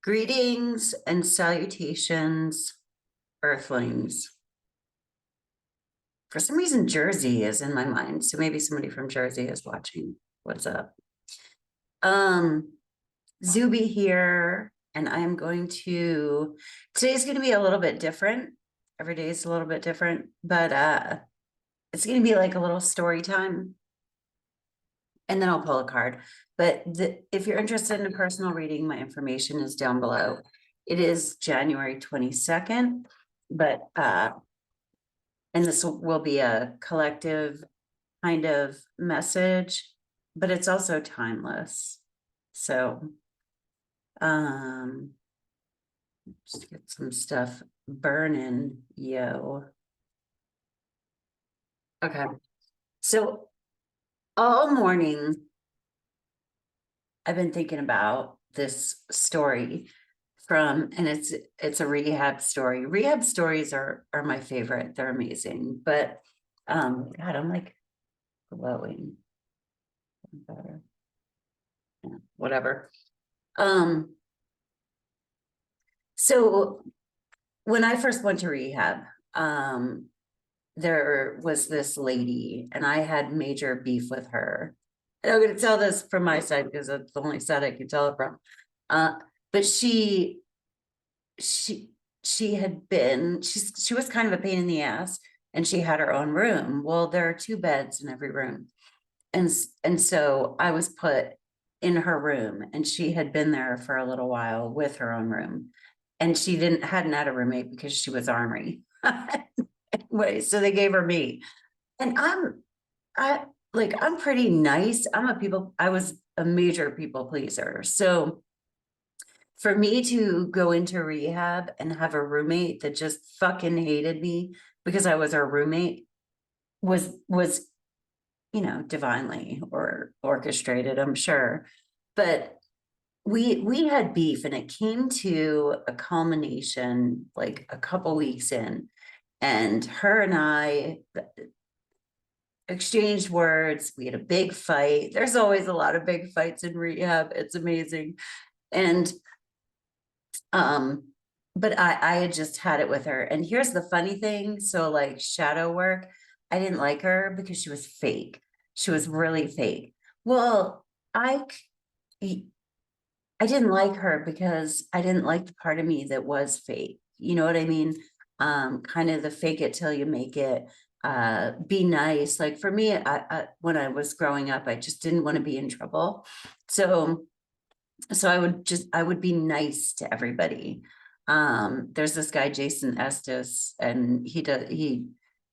Greetings and salutations, Earthlings. For some reason, Jersey is in my mind, so maybe somebody from Jersey is watching. What's up? Zube here, and I'm going to, today's going to be a little bit different. Every day is a little bit different, but it's going to be like a little story time. And then I'll pull a card. But if you're interested in a personal reading, my information is down below. It is January 22nd, but and this will be a collective kind of message, but it's also timeless. So just get some stuff burning, yo. Okay. So all morning I've been thinking about this story and it's a rehab story. Rehab stories are my favorite. They're amazing. But God, I'm like glowing. Better. Yeah, whatever. So when I first went to rehab, there was this lady and I had major beef with her. And I'm going to tell this from my side because it's the only side I can tell it from. But she was kind of a pain in the ass, and she had her own room. Well, there are 2 beds in every room. And so I was put in her room, and she had been there for a little while with her own room. And she hadn't had a roommate because she was ornery. Anyway, so they gave her me. And I'm pretty nice. I was a major people pleaser. So for me to go into rehab and have a roommate that just fucking hated me because I was her roommate was, divinely or orchestrated, I'm sure. But we had beef, and it came to a culmination like a couple weeks in, and her and I exchanged words. We had a big fight. There's always a lot of big fights in rehab. It's amazing. And but I had just had it with her. And here's the funny thing. So like shadow work, I didn't like her because she was fake. She was really fake. Well, I didn't like her because I didn't like the part of me that was fake. You know what I mean? Kind of the fake it till you make it. Be nice. Like for me, when I was growing up, I just didn't want to be in trouble. So I would be nice to everybody. There's this guy, Jason Estes, and he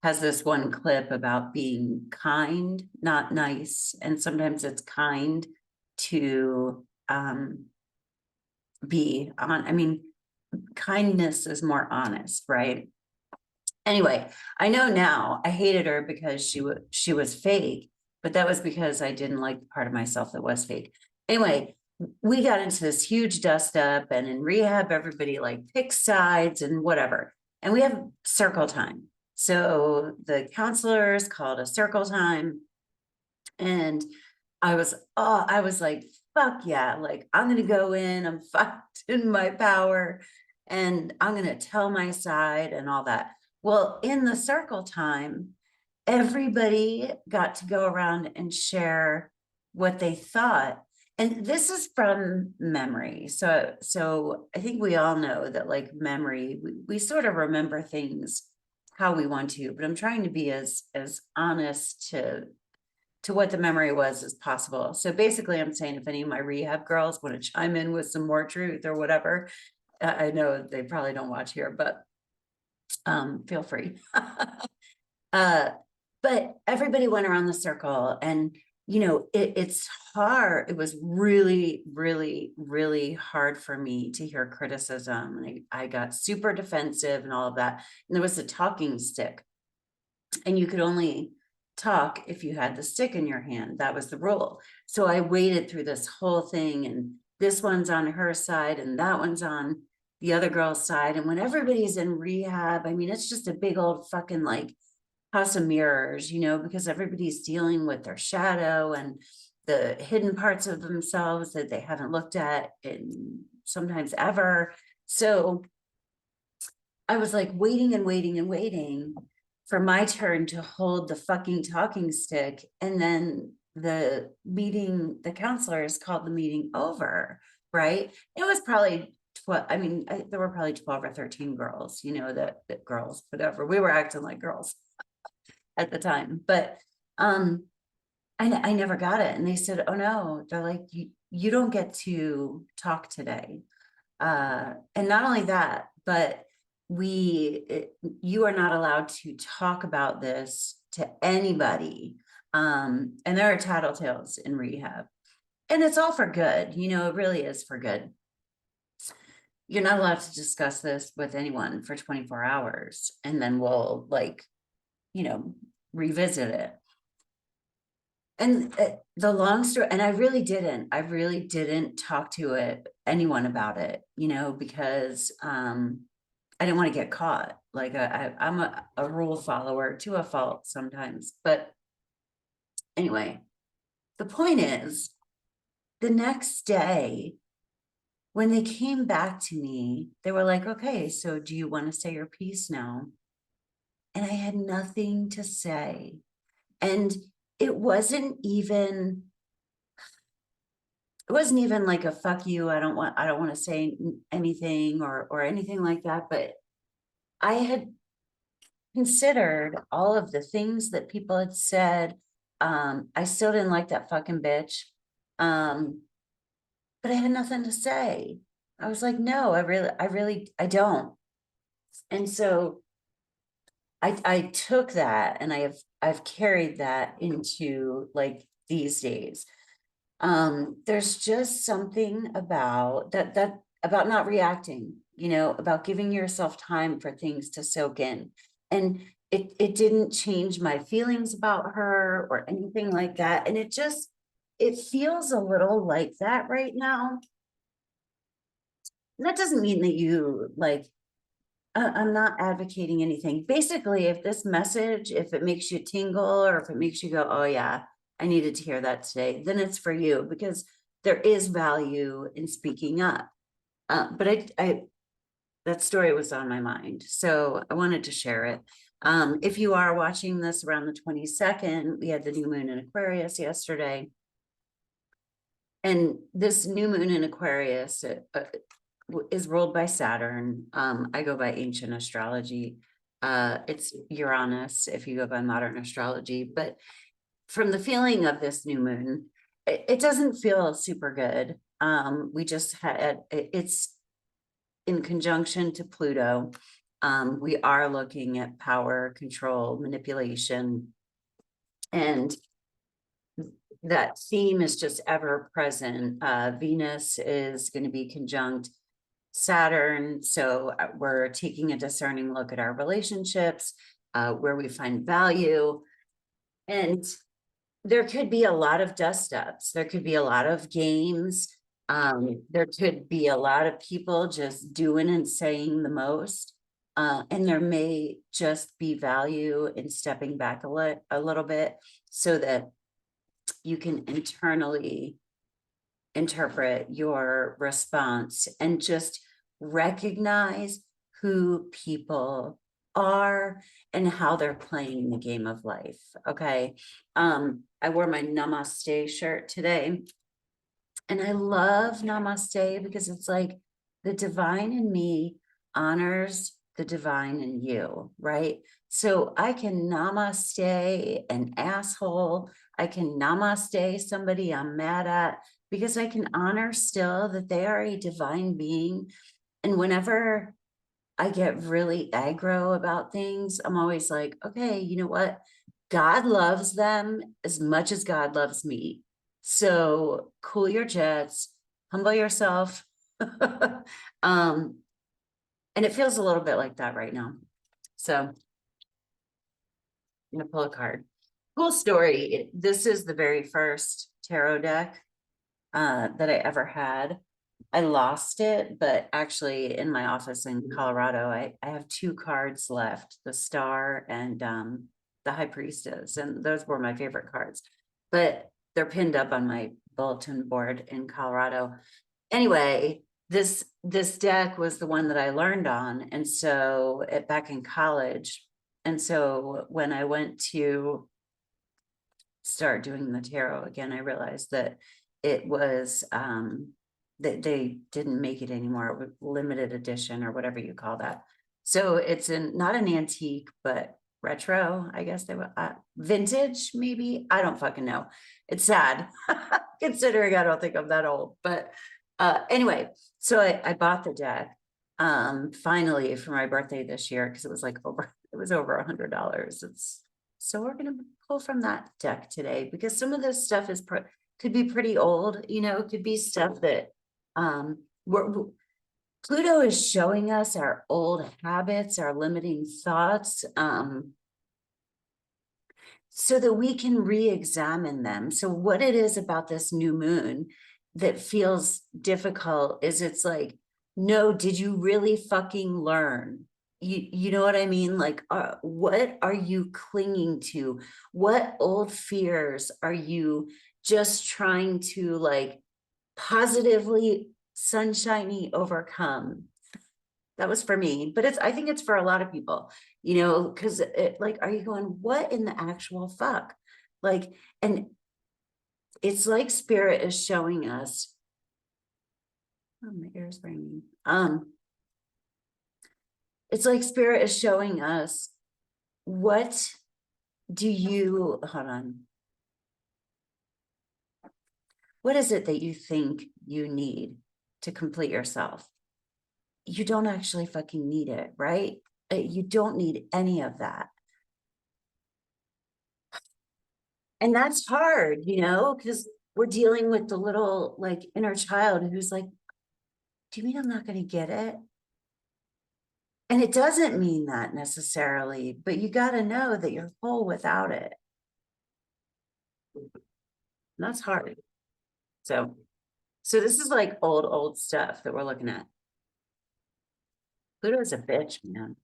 has this one clip about being kind, not nice. And sometimes it's kind to be on. I mean, kindness is more honest, right? Anyway, I know now I hated her because she was fake, but that was because I didn't like the part of myself that was fake. Anyway, we got into this huge dust up, and in rehab, everybody like picks sides and whatever. And we have circle time. So the counselors called a circle time, and I was like, fuck yeah, like I'm gonna go in, I'm fucked in my power, and I'm gonna tell my side and all that. Well, in the circle time, everybody got to go around and share what they thought. And this is from memory. So I think we all know that like memory, we sort of remember things how we want to, but I'm trying to be as honest to what the memory was as possible. So basically I'm saying if any of my rehab girls want to chime in with some more truth or whatever, I know they probably don't watch here, but feel free. But everybody went around the circle, and it's hard. It was really, really, really hard for me to hear criticism. And I got super defensive and all of that. And there was a talking stick, and you could only talk if you had the stick in your hand. That was the rule. So I waded through this whole thing, and this one's on her side and that one's on the other girl's side. And when everybody's in rehab, I mean, it's just a big old fucking like house of mirrors, because everybody's dealing with their shadow and the hidden parts of themselves that they haven't looked at in sometimes ever. So I was like waiting and waiting and waiting for my turn to hold the fucking talking stick. And then the counselors called the meeting over, right? It was probably 12, I mean, there were probably 12 or 13 girls, you know, that girls, whatever. We were acting like girls at the time, but I never got it. And they said, oh no, they're like, you don't get to talk today. And not only that, but you are not allowed to talk about this to anybody. And there are tattletales in rehab, and it's all for good. You know, it really is for good. You're not allowed to discuss this with anyone for 24 hours, and then we'll like, you know, revisit it. And the long story, and I really didn't talk to anyone about it, you know, because I didn't want to get caught. Like I'm a rule follower to a fault sometimes. But anyway, the point is, the next day, when they came back to me, they were like, okay, so do you want to say your piece now? And I had nothing to say. And it wasn't even like a fuck you, I don't want to say anything or anything like that. But I had considered all of the things that people had said. I still didn't like that fucking bitch. But I had nothing to say. I was like, no, I don't. And so I took that, and I've carried that into like these days. There's just something about that about not reacting, you know, about giving yourself time for things to soak in. And it didn't change my feelings about her or anything like that. And it feels a little like that right now. And that doesn't mean that you like, I'm not advocating anything. Basically, if this message, if it makes you tingle or if it makes you go, oh yeah, I needed to hear that today, then it's for you, because there is value in speaking up. But that story was on my mind, so I wanted to share it. If you are watching this around the 22nd, we had the new moon in Aquarius yesterday. And this new moon in Aquarius is ruled by Saturn. I go by ancient astrology. It's Uranus if you go by modern astrology. But from the feeling of this new moon, it doesn't feel super good. We just had, it's in conjunction to Pluto. We are looking at power, control, manipulation, and that theme is just ever present. Venus is going to be conjunct Saturn. So we're taking a discerning look at our relationships, where we find value. And there could be a lot of dust ups. There could be a lot of games. There could be a lot of people just doing and saying the most. And there may just be value in stepping back a little bit so that you can internally interpret your response and just recognize who people are and how they're playing the game of life. Okay. I wore my Namaste shirt today, and I love Namaste because it's like the divine in me honors the divine in you, right? So I can Namaste an asshole. I can Namaste somebody I'm mad at, because I can honor still that they are a divine being. And whenever I get really aggro about things, I'm always like, okay, you know what? God loves them as much as God loves me. So cool your jets, humble yourself. And it feels a little bit like that right now. So I'm gonna pull a card. Cool story. This is the very first tarot deck that I ever had. I lost it, but actually in my office in Colorado, I have two cards left, the Star and the High Priestess, and those were my favorite cards, but they're pinned up on my bulletin board in Colorado. Anyway, this deck was the one that I learned on. And so back in college. And so when I went to start doing the tarot again, I realized that it was that they didn't make it anymore, limited edition or whatever you call that. So it's not an antique, but retro, I guess they were vintage, maybe. I don't fucking know. It's sad considering I don't think I'm that old, but anyway, so I bought the deck finally for my birthday this year because it was over $100. So we're gonna pull from that deck today because some of this stuff could be pretty old, it could be stuff that Pluto is showing us our old habits, our limiting thoughts, so that we can re-examine them. So what it is about this new moon that feels difficult is it's like, no, did you really fucking learn? You know what I mean? Like, what are you clinging to? What old fears are you just trying to like positively sunshiny overcome? That was for me, but I think it's for a lot of people, because like, are you going, what in the actual fuck? Like, and it's like spirit is showing us. Oh, my ear's ringing. It's like spirit is showing us, what do you, hold on. What is it that you think you need to complete yourself? You don't actually fucking need it, right? You don't need any of that. And that's hard, because we're dealing with the little like inner child who's like, do you mean I'm not going to get it? And it doesn't mean that necessarily, but you got to know that you're whole without it. And that's hard. So this is like old stuff that we're looking at. Pluto's a bitch, man.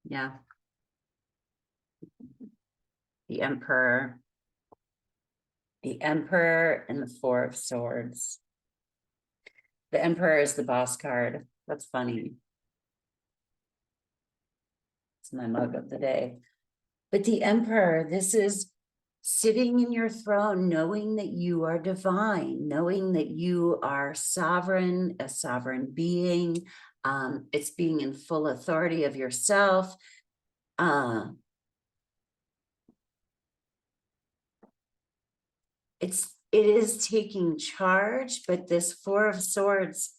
Yeah. The Emperor. The Emperor and the Four of Swords. The Emperor is the boss card. That's funny. It's my mug of the day. But the Emperor, this is sitting in your throne, knowing that you are divine, knowing that you are sovereign, a sovereign being. It's being in full authority of yourself. It is taking charge, but this Four of Swords,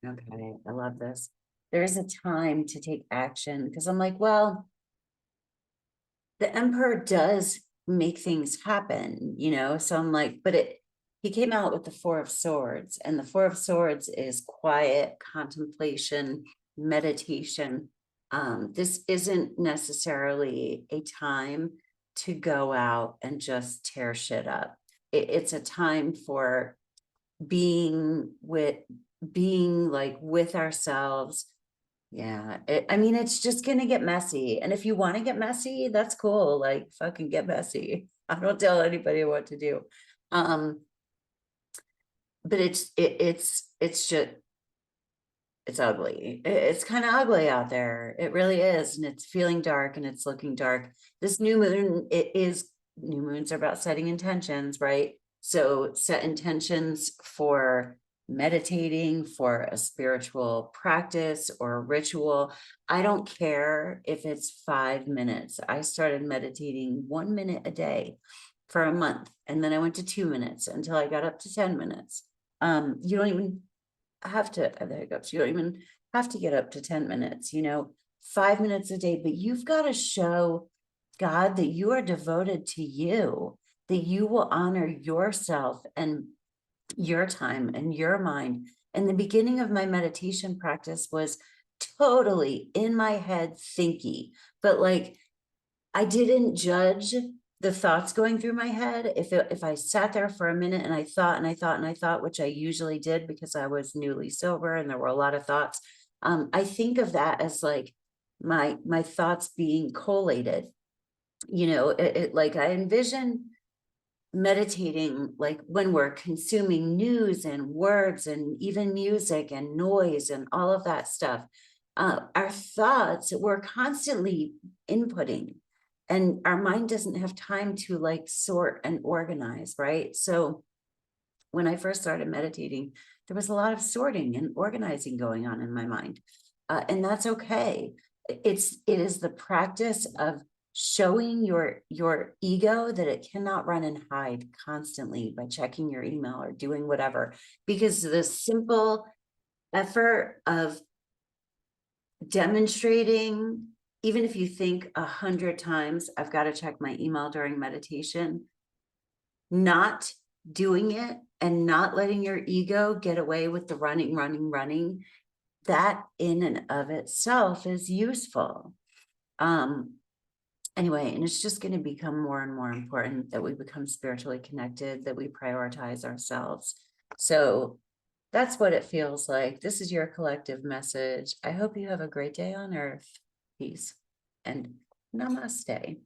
okay, I love this. There's a time to take action because I'm like, well, the Emperor does make things happen, so I'm like, but he came out with the Four of Swords, and the Four of Swords is quiet contemplation, meditation. This isn't necessarily a time to go out and just tear shit up. It's a time for being with ourselves. Yeah, I mean, it's just gonna get messy. And if you want to get messy, that's cool. Like, fucking get messy. I don't tell anybody what to do. But it's just, it's ugly. It's kind of ugly out there. It really is. And it's feeling dark and it's looking dark. This new moon, new moons are about setting intentions, right? So set intentions for meditating, for a spiritual practice or a ritual. I don't care if it's 5 minutes. I started meditating 1 minute a day for a month. And then I went to 2 minutes until I got up to 10 minutes. You don't even have to, there it goes. You don't even have to get up to 10 minutes, 5 minutes a day, but you've got to show God that you are devoted to you, that you will honor yourself and your time and your mind. And the beginning of my meditation practice was totally in my head thinky, but like, I didn't judge the thoughts going through my head. If I sat there for a minute and I thought, which I usually did because I was newly sober and there were a lot of thoughts, I think of that as like my thoughts being collated. Like I envision meditating, like when we're consuming news and words and even music and noise and all of that stuff, our thoughts, we're constantly inputting, and our mind doesn't have time to like sort and organize, right? So when I first started meditating, there was a lot of sorting and organizing going on in my mind. And that's okay. It is the practice of showing your ego that it cannot run and hide constantly by checking your email or doing whatever, because the simple effort of demonstrating, even if you think 100 times, I've got to check my email during meditation, not doing it and not letting your ego get away with the running, that in and of itself is useful. Anyway, and it's just going to become more and more important that we become spiritually connected, that we prioritize ourselves. So that's what it feels like. This is your collective message. I hope you have a great day on earth. Peace and namaste.